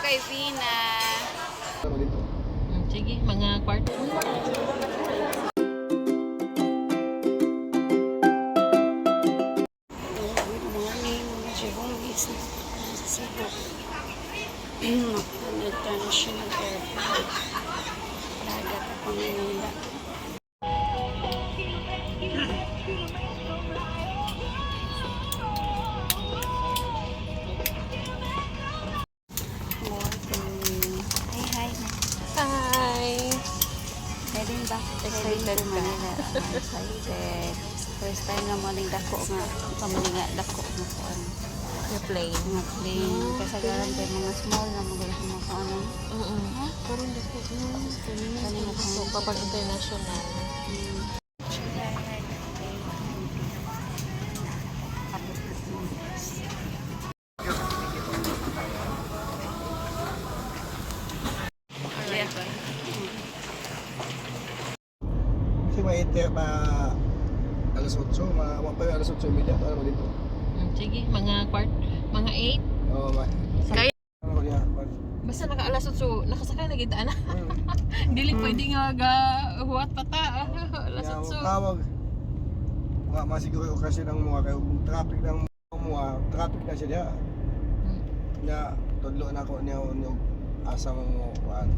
kay Vina. Sige, mga kwarto. Good morning, mga Jehongis sa Cebu. International Airport. Dagat ako Manila. Hi. Hi! Heading back excited to Manila. Excited. First time na mo dako nga. Kamaling nga dako nga po ano. Yung plane. Mga plane. Kasagaran kay mga small na mga ano. Karoon dito. Kanina So, kapag international. Kasi maite pa alas 8, mga pa alas 8:30 para mo dito. Sige, mga mga 8. Oo, Kaya- ano niya? Basta naka-alas 8, nakasakay na gid ana. Dili pwede nga huwat pata. Alas 8. Tawag. Mga masiguro kasi ng mga kayo traffic ng mga traffic na siya diha. Na tudlo na ko niya yung asa mo kuan.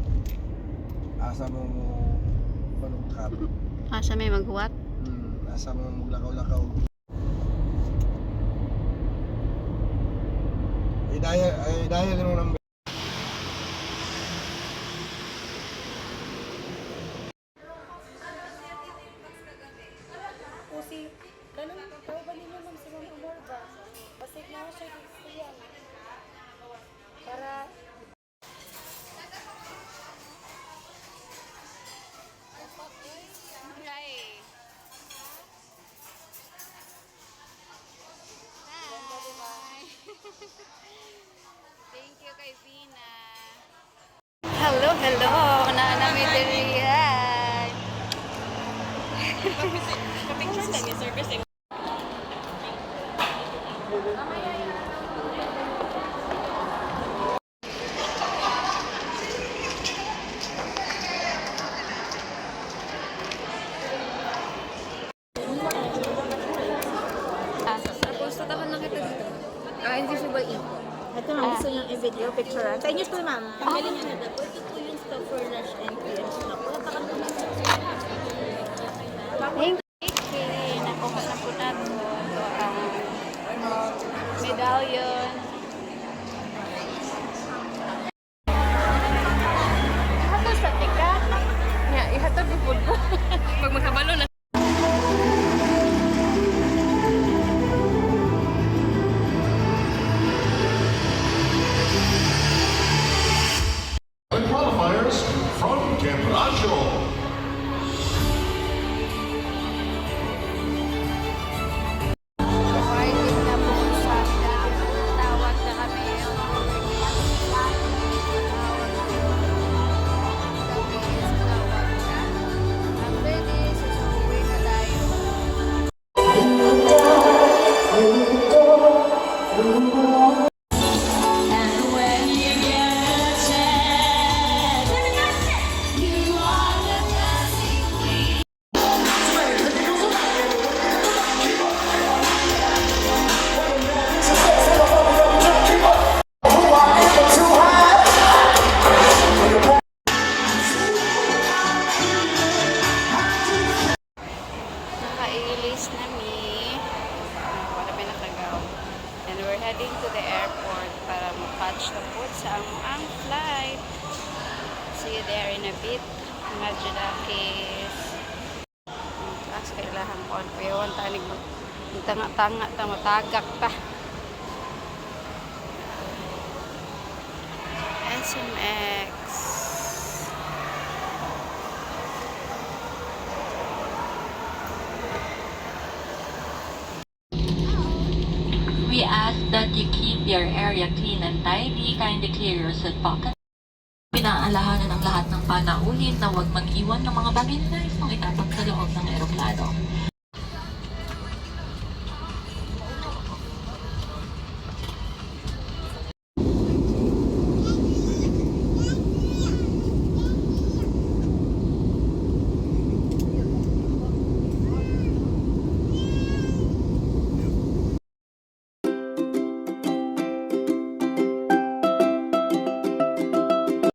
Asa mo panong traffic. Asa may maghuwat? Asa mo maglakaw-lakaw. Idaya din mo ng Kasi, ganun, tao ba ninyo ma'am si Ma'am Amor ba? Pasig na ako siya siya. Para, Thank you kay Vina. Hello. Naanami diriyan. Kapicture lang yung sir kasi. Gusto tahan lang kita dito. hindi siya ba ito ma'am, gusto niyang i-video, picture. Sa inyo to ma'am. Panggalin niyo na daw. Ito po yung stuff for lunch and PM. Wala pa kami Thank you. Nakuha na po nato ang medallion. Hatag sa tika. Nga, ihatag yung food ko. Pag magkabalo na. The qualifiers from Quebracho. Parking na po sa tawag na kami. After this, uwi na tayo. Nakailis na mi. Wala may nakagaw. And we're heading to the airport para mag-catch the food sa ang flight. See you there in a bit. Mga Judakis. As kailangan ko ang piyon. Tanig mo. Tanga-tanga. Matagak pa. SMX. We ask that you keep your area clean and tidy. Kindly clear your seat pocket. Pinaalahanan ang lahat ng panauhin na huwag mag-iwan ng mga bagay na nais mong itapag sa loob ng eroplano.